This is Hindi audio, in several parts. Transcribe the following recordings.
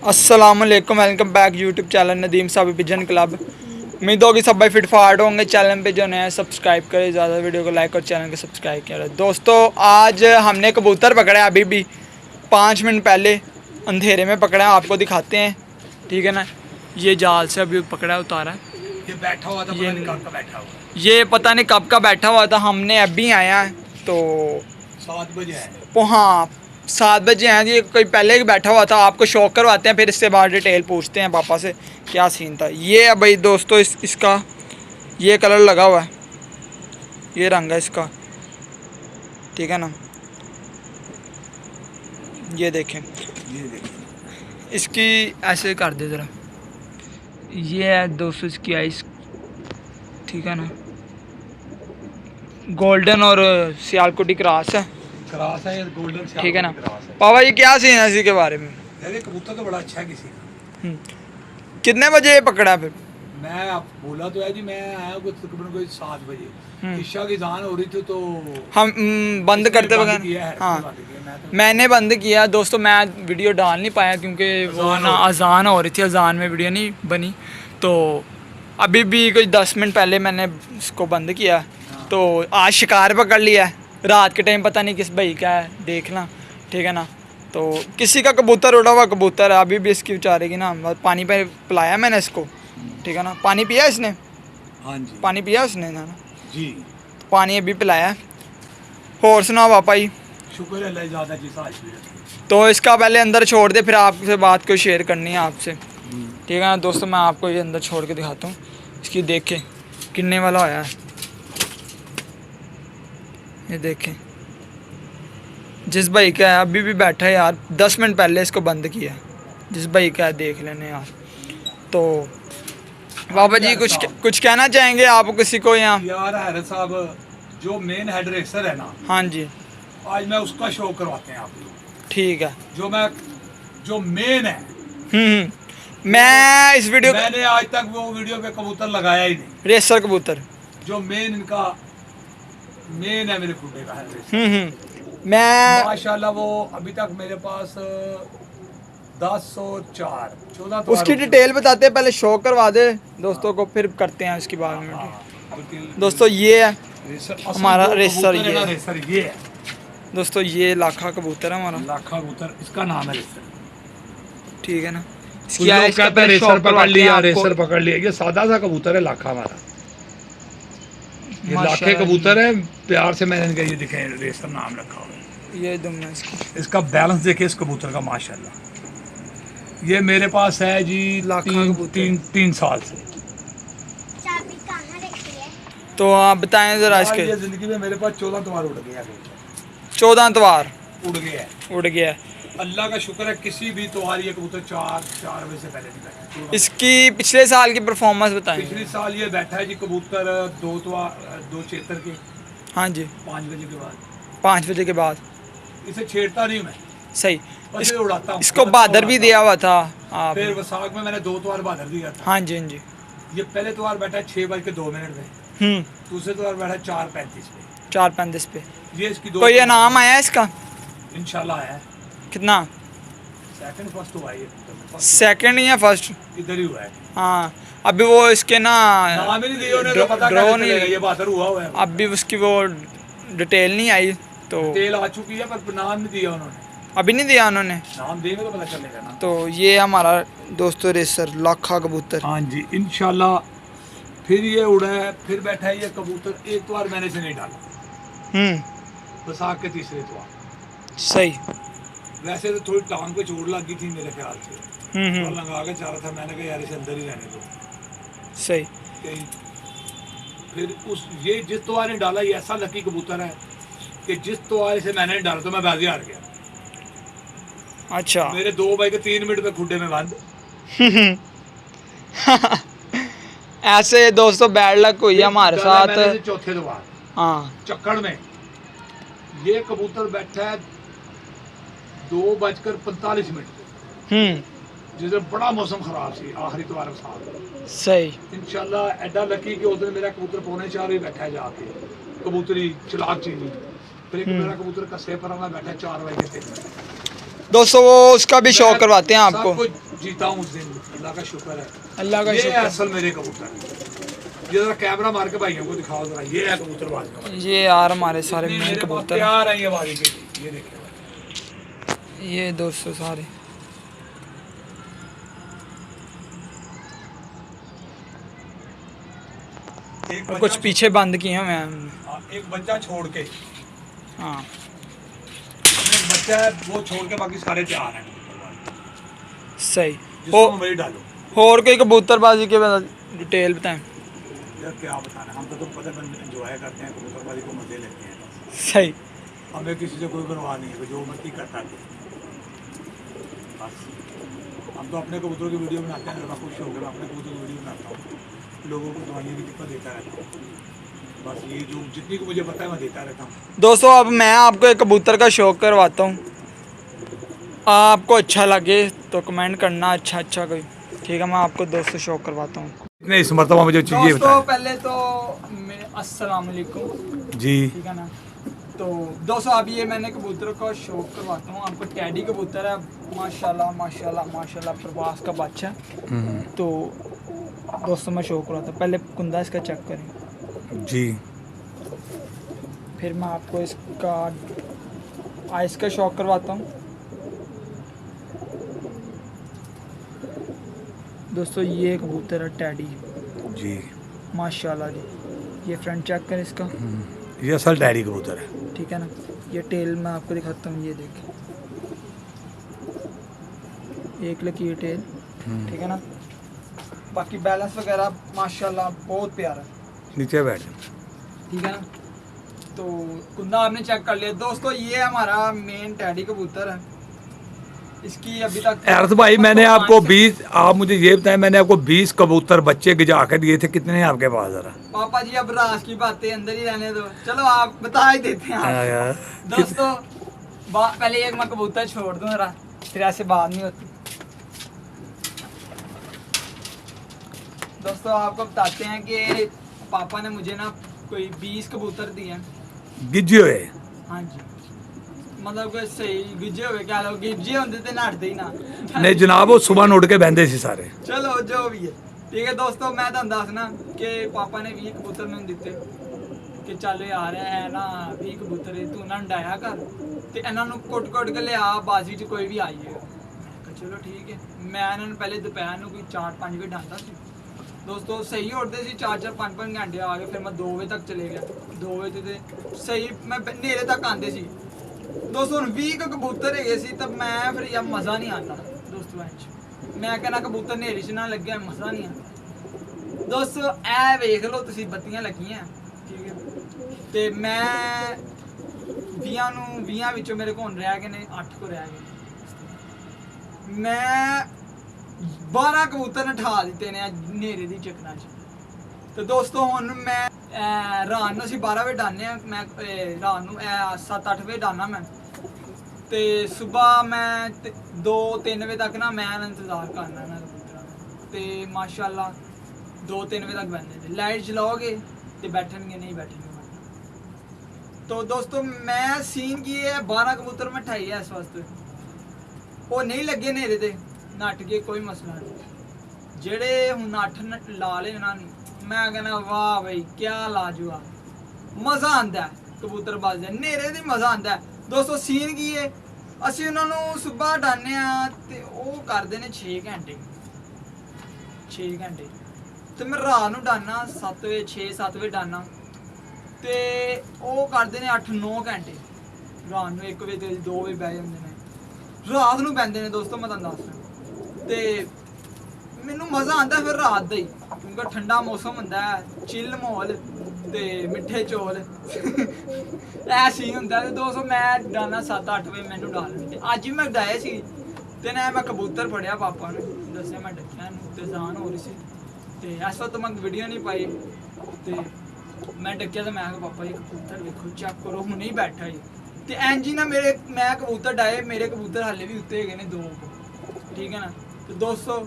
अस्सलामुअलैकुम, welcome back YouTube channel Nadeem साहब पिजन क्लब। उम्मीद होगी सब भाई फिट फाट होंगे। चैनल पे जो नया सब्सक्राइब करें, ज़्यादा वीडियो को लाइक और चैनल को सब्सक्राइब करें। दोस्तों आज हमने कबूतर पकड़ा है, अभी भी 5 मिनट पहले अंधेरे में पकड़ा है, आपको दिखाते हैं। ठीक है ना, ये जाल से अभी पकड़ा है, उतारा है। ये बैठा हुआ था, पता नहीं कब का बैठा हुआ। ये पता नहीं कब का बैठा हुआ था, हमने अभी आया है तो 7 बजे है। हाँ 7 बजे हैं। ये कोई पहले ही बैठा हुआ था, आपको शौक करवाते हैं, फिर इससे बाद डिटेल पूछते हैं पापा से क्या सीन था। ये है भाई दोस्तों इसका ये कलर लगा हुआ है, ये रंग है इसका, ठीक है ना। ये देखें, इसकी ऐसे कर दे ज़रा। ये है दोस्तों इसकी आइस, ठीक है ना, गोल्डन और सियालकोटी क्रॉस है, ये गोल्डन ठीक है ना। पापा ये क्या सीन है इसके बारे में? अरे कबूतर तो बड़ा अच्छा है किसी का। कितने बजे ये पकड़ा फिर? मैं आप बोला तो है जी, मैं आया कुछ तकरीबन कोई 7 बजे, ईशा की अज़ान हो रही थी तो हम बंद करते वक्त। हाँ मैंने बंद किया दोस्तों, मैं वीडियो डाल नहीं पाया क्योंकि वो ना अज़ान हो रही थी, अज़ान में वीडियो नहीं बनी। तो अभी भी कोई 10 मिनट पहले मैंने इसको बंद किया। तो आज शिकार पकड़ लिया है, रात के टाइम पता नहीं किस भाई का है, देखना, ठीक है ना। तो किसी का कबूतर उड़ा हुआ कबूतर है, अभी भी इसकी बेचारे की ना पानी पे पिलाया मैंने इसको, ठीक है ना। पानी पिया इसने? हाँ जी पानी पिया उसने ना जी, तो पानी अभी पिलाया। और सुनाओ पापा जी? शुक्र है अल्लाह ज़्यादा जी साज। तो इसका पहले अंदर छोड़ दे, फिर आपसे बात को शेयर करनी है आपसे, ठीक है ना दोस्तों। मैं आपको ये अंदर छोड़ के दिखाता हूँ, इसकी देखें किन्ने वाला होया है, ये देखें। जिस भाई का है अभी भी बैठा है यार, 10 मिनट पहले इसको बंद किया। जिस भाई का है देख लेने यार। तो बाबा जी कुछ कहना चाहेंगे आप किसी को यहाँ? यार हैरत साहब जो मेन हेड रेसर है ना, हाँ जी, आज मैं उसका शो करवाते हैं आप लोग। ठीक है। जो मेन है, मैं इस वीडियो मैंने आज तक वो वीडियो पे कबूतर लगाया ही नहीं। रेसर कबूतर जो मेन इनका मेन है मेरे खुदे का है। मैं माशाल्लाह वो अभी तक मेरे पास 1004 14 उसकी डिटेल बताते हैं, पहले शो करवा दे दोस्तों को, फिर करते हैं उसके बारे में। दोस्तों ये है हमारा रेसर, ये है दोस्तों, ये लाखा कबूतर है हमारा, लाखा कबूतर इसका नाम है रेसर, ठीक है ना। रेसर पकड़ लिया, रेसर पकड़ लिया। ये सादा सा कबूतर है लाखा हमारा, ये लाखे कबूतर है। प्यार से मैंने इनका ये देखे रेसर नाम रखा हुआ है। ये इसका बैलेंस देखिए इस कबूतर का माशाल्लाह। ये मेरे पास है जी तीन साल से। तो आप बताएं जरा इसके। ये जिंदगी में मेरे पास 14 तवार उड़ गया, 14 तवार उड़ गया। अल्लाह का शुक्र है, किसी भी तवार ये कबूतर 4 बजे से पहले नहीं बैठा। इसकी पिछले साल की परफॉर्मेंस बताएं। पिछले साल ये बैठा है जी कबूतर 2 चेतर के, हाँ जी, 5 बजे के बाद। 5 बजे के बाद इसे छेड़ता नहीं मैं, सही। उड़ाता हूँ। इसको बहादुर भी दिया हुआ था फिर वसाख में मैंने 2 तवार बहादुर दिया था। हाँ जी, हाँ जी। ये पहले तवार बैठा 6:02 में, दूसरे तवार बैठा 4:35 पे। 4:35 पे। ये इसकी कोई इनाम आया इसका? इंशाल्लाह है। कितना? सेकंड फर्स्ट हुआ है। सेकंड या फर्स्ट? इधर ही हुआ है। हाँ अभी वो इसके ना नाम ही नहीं दिया उन्हें, तो पता ड्रॉ नहीं ये बहादुर हुआ है। अभी उसकी वो डिटेल नहीं आई, तो डिटेल आ चुकी है पर नाम नहीं दिया उन्होंने। अभी नहीं दिया उन्होंने, नाम देंगे तो पता चलेगा ना। तो ये हमारा दोस्तों रेसर लाखा कबूतर। हाँ जी इंशाल्लाह। फिर ये उड़ा है, फिर बैठा है ये कबूतर। एक बार मैंने इसे नहीं डाला, वसाख के तीसरे तवार। सही। वैसे तो थोड़ी टांग पे चोट लगी थी मेरे ख्याल से, लगा के चाह रहा था। मैंने कहा यार इसे अंदर ही रहने दो। सही। फिर ये जिस तवार ने डाला, ये ऐसा लकी कबूतर है कि जिस तवार से मैंने डाला तो मैं बाजी हार गया। अच्छा। मेरे 2 बाई के 3 मिनट में खुड्डे में बंद। ऐसे दोस्तों बैड लक हुई हमारे साथ। चौथे तवार, हाँ, चक्कर में ये कबूतर बैठा है 2:45 पे, जिसमें बड़ा मौसम खराब सी, आखिरी तवार साथ। सही। इंशाल्लाह एडा लकी कि उधर मेरा कबूतर 3:45 ही बैठा है जाके, कबूतरी चलाक चीनी। फिर एक मेरा कबूतर कस्से पर बैठा 4:03। दोस्तों वो उसका भी शौक करवाते हैं आपको। जीता हूँ उस दिन, अल्लाह का शुक्र है। अल्लाह का ये शुक्र। असल मेरे कबूतर ये जरा कैमरा मार के भाइयों को दिखाओ जरा, ये है कबूतर बाजी। ये यार हमारे सारे मेन कबूतर हैं। तैयार है ये बाजी के लिए, ये देखिए ये दोस्तों सारे एक और कुछ पीछे बंद किए हुए हैं। एक बच्चा छोड़ के, हाँ एक बच्चा है वो छोड़ के बाकी सारे तैयार हैं। सही। जिसको वही डालो। और कोई कबूतरबाजी के डिटेल बताएं। यार क्या बताना, हम तो पता एंजॉय करते हैं कबूतरबाजी को, मजे लेते हैं। सही। हमें किसी से कोई परवाह नहीं है, जो मर्जी करता है बस। हम तो अपने कबूतरों की वीडियो बनाते हैं, ज़्यादा खुश हो गए मैं अपने कबूतरों की वीडियो बनाता हूँ, लोगों को दवाइयाँ की दिक्कत देता रहता हूँ। बस ये जो जितनी को मुझे पता है मैं देता रहता हूँ। दोस्तों अब मैं आपको एक कबूतर का शौक करवाता हूँ, आपको अच्छा लगे तो कमेंट करना अच्छा अच्छा कोई, ठीक है। मैं आपको दोस्तों शौक करवाता हूँ। नहीं इस मरतबा मुझे चाहिए दोस्तों पहले तो अस्सलाम वालेकुम जी, ठीक है ना। तो दोस्तों अब ये मैंने कबूतरों का शौक करवाता हूँ आपको। टैडी कबूतर है, माशाल्लाह माशाल्लाह माशाल्लाह, प्रवास का बच्चा। तो दोस्तों मैं शौक करवाता हूँ, पहले कुंदा इसका चेक करें जी, फिर मैं आपको इसका आइस का शौक करवाता हूँ। दोस्तों ये कबूतर है टैडी जी, माशाल्लाह जी। ये फ्रंट चेक करें इसका, ये असल डैडी कबूतर है, ठीक है ना। ये टेल मैं आपको दिखाता हूँ, ये देखें एक लकीर टेल, ठीक है ना। बाकी बैलेंस वगैरह माशाल्लाह बहुत प्यारा है, नीचे बैठ। ठीक है ना। तो कुंदा आपने चेक कर लिया। दोस्तों ये हमारा मेन टैडी कबूतर है, इसकी अभी तक अर्थ भाई मैंने आपको 20, आप मुझे ये बताएं, मैंने आपको 20 कबूतर बच्चे गिजा के दिए थे, कितने हैं आपके पास जरा? पापा जी अब राज की बातें अंदर ही रहने दो, चलो आप बता ही देते हैं आपको। दोस्तों पहले एक मैं कबूतर छोड़ दूं जरा, फिर ऐसे बात नहीं होती। दोस्तों आपको बताते हैं कि पापा ने मुझे ना कोई 20 कबूतर दिए हैं। गिजे हुए? हाँ जी, मतलब कोई सही गिजे हुए क्या लोग गिजे होंगे तो नटते ही ना। नहीं जनाब वो सुबह उठ के बहते सी सारे। चलो जो भी है ठीक है। दोस्तों मैं तो दसना कि पापा ने 20 कबूतर मैंने दिते कि चल यार है ना 20 कबूतर तू ना डाया कर ते इन्हों कुट कुट के लिया बाजी च कोई भी आई है। चलो ठीक है, मैं इन्होंने पहले दोपहर को कोई 4-5 बजे डांदा सी। दोस्तों सही उठते सी 4-5 घंटे आ गए, फिर मैं 2 बजे तक चले गया। 2 बजे तो सही मैं नेरे तक आते सी। दोस्तों 20 कबूतर है सी तब मैं फिर यार मज़ा नहीं आता दोस्तों। मैं कहना कबूतर नेरे च ना लगे मज़ा नहीं आता। दोस्तों ऐ वेख लो तुसीं बत्तियां लगियां ठीक है। तो मैं 20 विचों मेरे को रह गए ने 8 को रह गए। मैं 12 कबूतर नठा दिते ने नेरे दी चक्करां च। तो दोस्तों हुण मैं रात नूं असीं 12 बजे डाने, मैं रात नूं 7-8 बजे डाना मैं, तो सुबह मैं 2-3 बजे तक ना मैं इंतज़ार करना ना कबूतरां दा। ते माशाल्लाह 2-3 बजे तक बहते थे। लाइट चलाओगे तो बैठनगे नहीं बैठेंगे। तो दोस्तों मैं सीन की है 12 कबूतर मैं ठाई है इस वास्ते वो नहीं लगे नेरे ते नट गए, कोई मसला नहीं। जेड़े हुण 8 ला ले ना मैं कहना वाह भाई क्या लाजवाब, मज़ा आंदा है कबूतर बाजी नेरे दी मज़ा आंदा है। दोस्तों सीन की है असीं उन्हां नूं सुबह डाने ते ओह करदे ने 6 घंटे 6 घंटे, तो मैं रात नूं डाना 7 बजे 6-7 बजे डाना ते ओह करदे ने 8-9 घंटे। रात नूं 1 बजे 2 बजे बह जांदे ने, रात नूं बहंदे ने। दोस्तों मैं तुहानूं दस्सना ते मैनूं मज़ा आंदा फिर रात दा ही, क्योंकि ठंडा मौसम हुंदा है, चिल माहौल ते मिट्ठे चौल ऐ सीन हुंदा। ते दोस्तों मैं डाना 7-8 बजे मैनूं डाल दिंदे। अज्ज भी मैं डाया सी ते ना मैं कबूतर फड़िया पापा ने दस्सेआ मैं डक्केआ ते जान हो रही सी ते इस वक्त मैं वीडियो नहीं पाई ते मैं डक्केआ ते मैं पापा जी कबूतर देखो चेक करो हुणे ही बैठा ही ते इंज ही ना मेरे मैं कबूतर डाए, मेरे कबूतर हाले भी उत्ते गए ने 2 ठीक है ना। तो दोस्तों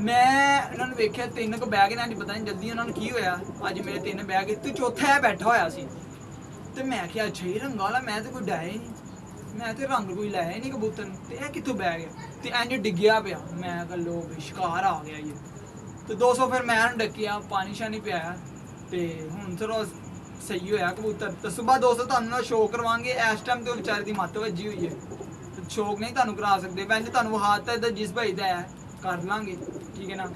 मैं इन्होंने वेख्या 3 को बह गए ने, पता नहीं जल्दी उन्होंने की होया अज मेरे 3 बह गए ते चौथा है बैठा होया सी ते मैं क्या अच्छा ही रंगा वाला मैं तो कोई डाया ही नहीं। ਮੈਂ ਤੇ ਰੰਗ ਕੋਈ ਲਾਇਆ ਹੀ ਨਹੀਂ ਕਬੂਤਰ ਨੂੰ ਤੇ ਇਹ ਕਿੱਥੋਂ ਬਹਿ ਗਿਆ ਤੇ ਇੰਜ ਡਿੱਗਿਆ ਪਿਆ। ਮੈਂ ਕਿਹਾ ਲੋ ਵੀ ਸ਼ਿਕਾਰ ਆ ਗਿਆ ਇਹ। ਤੇ ਦੋਸਤੋ ਫਿਰ ਮੈਂ ਉਹਨੂੰ ਡੱਕਿਆ, ਪਾਣੀ ਸ਼ਾਨੀ ਪਿਆਇਆ ਤੇ ਹੁਣ ਚਲੋ ਸਹੀ ਹੋਇਆ ਕਬੂਤਰ। ਤੇ ਸਵੇਰ ਦੋਸਤੋ ਤੁਹਾਨੂੰ ਨਾਲ ਸ਼ੋਅ ਕਰਵਾਵਾਂਗੇ। ਇਸ ਟਾਈਮ ਤੇ ਵਿਚਾਰੇ ਦੀ ਮੱਤ ਵੱਜੀ ਹੋਈ ਹੈ ਤੇ ਸ਼ੌਕ ਨਹੀਂ ਤੁਹਾਨੂੰ ਕਰਾ ਸਕਦੇ। ਵੈਸੇ ਤੁਹਾਨੂੰ ਵਹਾਤਾ ਇਹਦਾ ਜਿਸ ਭਾਈ ਦਾ ਹੈ ਕਰ ਲਾਂਗੇ, ਠੀਕ ਹੈ ਨਾ।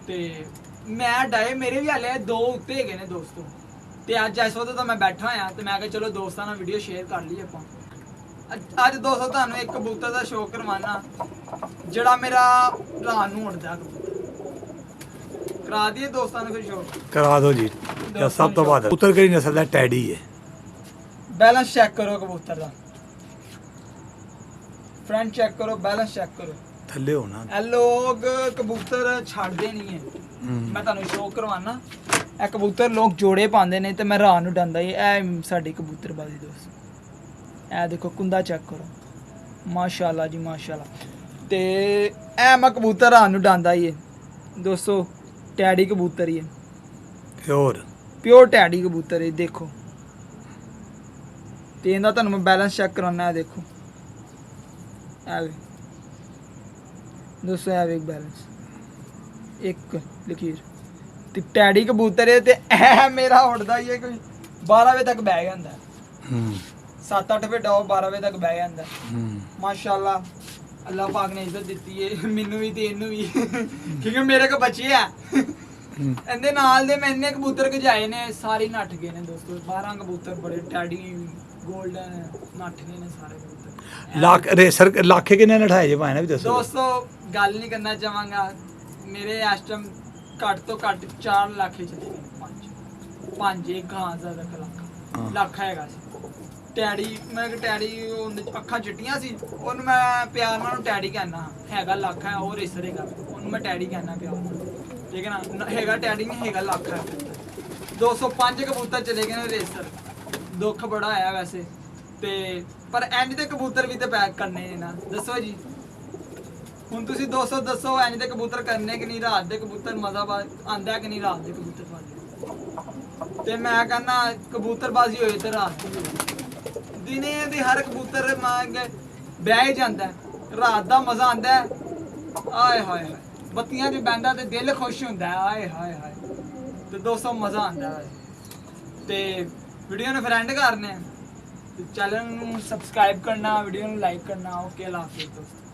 ਤੇ ਮੈਂ ਡਾਏ ਮੇਰੇ ਵੀ ਹਾਲੇ 2 ਉੱਤੇ ਹੈਗੇ ਨੇ ਦੋਸਤੋ। ਤੇ ਅੱਜ ਇਸ ਵਕਤ ਤਾਂ ਮੈਂ ਬੈਠਾ ਹੋਇਆ ਤੇ ਮੈਂ ਕਿਹਾ ਚਲੋ ਦੋਸਤਾਂ ਨਾਲ ਵੀਡੀਓ ਸ਼ੇਅਰ ਕਰ ਲਈ ਆਪਾਂ। ਅੱਜ ਦੋਸਤੋ ਤੁਹਾਨੂੰ ਇੱਕ ਕਬੂਤਰ ਦਾ ਸ਼ੌਕ ਕਰਵਾਉਣਾ ਜਿਹੜਾ ਮੇਰਾ ਰਾਤ ਨੂੰ ਉੱਡਦਾ ਕਬੂਤਰ। ਕਰਾ ਦਈਏ ਦੋਸਤਾਂ ਨੂੰ ਫਿਰ ਸ਼ੌਕ? ਕਰਾ ਦਿਓ ਜੀ। ਸਭ ਤੋਂ ਬਾਅਦ ਕਬੂਤਰ ਕਿਹੜੀ ਨਸਲ ਦਾ? ਟੈਡੀ ਹੈ। ਬੈਲੈਂਸ ਚੈੱਕ ਕਰੋ ਕਬੂਤਰ ਦਾ, ਫਰੰਟ ਚੈੱਕ ਕਰੋ, ਬੈਲੈਂਸ ਚੈੱਕ ਕਰੋ। ਥੱਲੇ ਹੋਣਾ ਇਹ ਲੋਕ ਕਬੂਤਰ ਛੱਡਦੇ ਨਹੀਂ ਹੈ। ਮੈਂ ਤੁਹਾਨੂੰ ਸ਼ੌਕ ਕਰਵਾਉਣਾ। ਇਹ ਕਬੂਤਰ ਲੋਕ ਜੋੜੇ ਪਾਉਂਦੇ ਨੇ ਤੇ ਮੈਂ ਰਾਤ ਨੂੰ ਡਾਂਦਾ ਹੀ। ਇਹ ਸਾਡੀ ਕਬੂਤਰਬਾਜ਼ੀ ਦੋਸਤ। ਇਹ ਦੇਖੋ ਕੁੰਦਾ ਚੈੱਕ ਕਰੋ, ਮਾਸ਼ਾਅੱਲਾ ਜੀ ਮਾਸ਼ਾਅੱਲਾ। ਤੇ ਇਹ ਮੈਂ ਕਬੂਤਰ ਰਾਤ ਨੂੰ ਡਾਂਦਾ ਹੀ ਹੈ ਦੋਸਤੋ। ਟੈਡੀ ਕਬੂਤਰ ਹੀ ਹੈ, ਪਿਓਰ ਟੈਡੀ ਕਬੂਤਰ ਹੈ। ਦੇਖੋ ਤੇ ਇਹਦਾ ਤੁਹਾਨੂੰ ਮੈਂ ਬੈਲੈਂਸ ਚੈੱਕ ਕਰਾਉਣਾ। ਦੇਖੋ ਐ ਦੋਸਤੋ, ਐ ਵੇਖ ਬੈਲੈਂਸ ਇੱਕ ਲਕੀਰ ਤੇ ਟੈਡੀ ਕਬੂਤਰ ਹੈ। ਤੇ ਇਹ ਮੇਰਾ ਉੱਡਦਾ ਹੀ ਹੈ ਕੋਈ 12 ਵਜੇ ਤੱਕ ਬਹਿ ਜਾਂਦਾ। 7-8 ਵਜੇ ਡਾਓ 12 ਵਜੇ ਤੱਕ ਬਹਿ ਜਾਂਦਾ। ਮਾਸ਼ਾਅੱਲਾ ਅੱਲਾਹ ਪਾਕ ਨੇ ਇੱਜ਼ਤ ਦਿੱਤੀ ਹੈ ਮੈਨੂੰ ਵੀ ਤੇ ਇਹਨੂੰ ਵੀ ਕਿਉਂਕਿ ਮੇਰੇ ਕੋ ਬੱਚੇ ਆ। ਇਹਦੇ ਨਾਲ ਦੇ ਮੈਂ ਇੰਨੇ ਕਬੂਤਰ ਗਜਾਏ ਨੇ, ਸਾਰੇ ਨੱਠ ਗਏ ਨੇ ਦੋਸਤੋ। 12 ਕਬੂਤਰ ਬੜੇ ਟੈਡੀ ਗੋਲਡਨ ਨੱਠ ਗਏ ਨੇ ਸਾਰੇ ਕਬੂਤਰ। ਲੱਖ ਰੇਸਰ ਲੱਖੇ ਕਿੰਨੇ ਨਠਾਏ ਜੇ ਭਾਈ ਨਾ ਵੀ ਦੱਸੋ ਦੋਸਤੋ। ਗੱਲ ਨਹੀਂ ਕਰਨਾ ਚਾਹਾਂਗਾ, ਮੇਰੇ ਇਸ ਟਾਈਮ ਘੱਟ ਤੋਂ ਘੱਟ 4 ਲੱਖ ਹੀ ਚਲੇ ਗਏ। 5 ਇੱਕ ਹਾਂ ਜ਼ਿਆਦਾ ਲੱਖ ਹੈਗਾ ਸੀ। ਟੈਡੀ ਮੈਂ ਕਿ ਟੈਡੀ ਅੱਖਾਂ ਚਿੱਟੀਆਂ ਸੀ, ਉਹਨੂੰ ਮੈਂ ਪਿਆਰ ਨਾਲ ਟੈਡੀ ਕਹਿੰਦਾ ਹੈਗਾ ਲੱਖ ਹੈ। ਉਹ ਰੇਸਰ ਹੈਗਾ, ਉਹਨੂੰ ਮੈਂ ਟੈਡੀ ਕਹਿੰਦਾ ਪਿਆਰ ਨਾਲ, ਠੀਕ ਹੈ ਨਾ। ਹੈਗਾ ਟੈਡੀ ਨਹੀਂ ਹੈਗਾ ਲੱਖ ਹੈ। 205 ਕਬੂਤਰ ਚਲੇ ਗਏ ਨੇ ਰੇਸਰ। ਦੁੱਖ ਬੜਾ ਆਇਆ ਵੈਸੇ ਤੇ, ਪਰ ਐਂਡ ਤੇ ਕਬੂਤਰ ਵੀ ਤੇ ਪੈਕ ਕਰਨੇ ਨੇ ਨਾ। ਦੱਸੋ ਜੀ ਹੁਣ ਤੁਸੀਂ 200 ਦੱਸੋ ਐਂਡ ਤੇ ਕਬੂਤਰ ਕਰਨੇ ਕਿ ਨਹੀਂ? ਰਾਤ ਦੇ ਕਬੂਤਰ ਮਜ਼ਾ ਆਂਦਾ ਕਿ ਨਹੀਂ ਰਾਤ ਦੇ ਕਬੂਤਰ ਪਾਲਣੇ? ਤੇ ਮੈਂ ਕਹਿੰਦਾ ਕਬੂਤਰਬਾਜ਼ੀ ਹੋਏ ਤੇ ਰਾਤ ਦੀ ਹੋਏ। ਦਿਨੇ ਦੇ ਹਰ ਕਬੂਤਰ ਮੰਗ ਬਹਿ ਜਾਂਦਾ, ਰਾਤ ਦਾ ਮਜ਼ਾ ਆਂਦਾ। ਆਏ ਹਾਏ ਹਾਏ ਬੱਤੀਆਂ 'ਚ ਬਹਿੰਦਾ ਤੇ ਦਿਲ ਖੁਸ਼ ਹੁੰਦਾ। ਆਏ ਹਾਏ ਹਾਏ ਤੇ ਦੋਸਤੋ ਮਜ਼ਾ ਆਂਦਾ। ਤੇ ਵੀਡੀਓ ਨੂੰ ਫਰੈਂਡ ਕਰਨੇ, ਚੈਨਲ ਨੂੰ ਸਬਸਕ੍ਰਾਈਬ ਕਰਨਾ, ਵੀਡੀਓ ਨੂੰ ਲਾਈਕ ਕਰਨਾ। ਓਕੇ, ਅੱਲਾਹ ਹਾਫਿਜ਼ ਦੋਸਤੋ।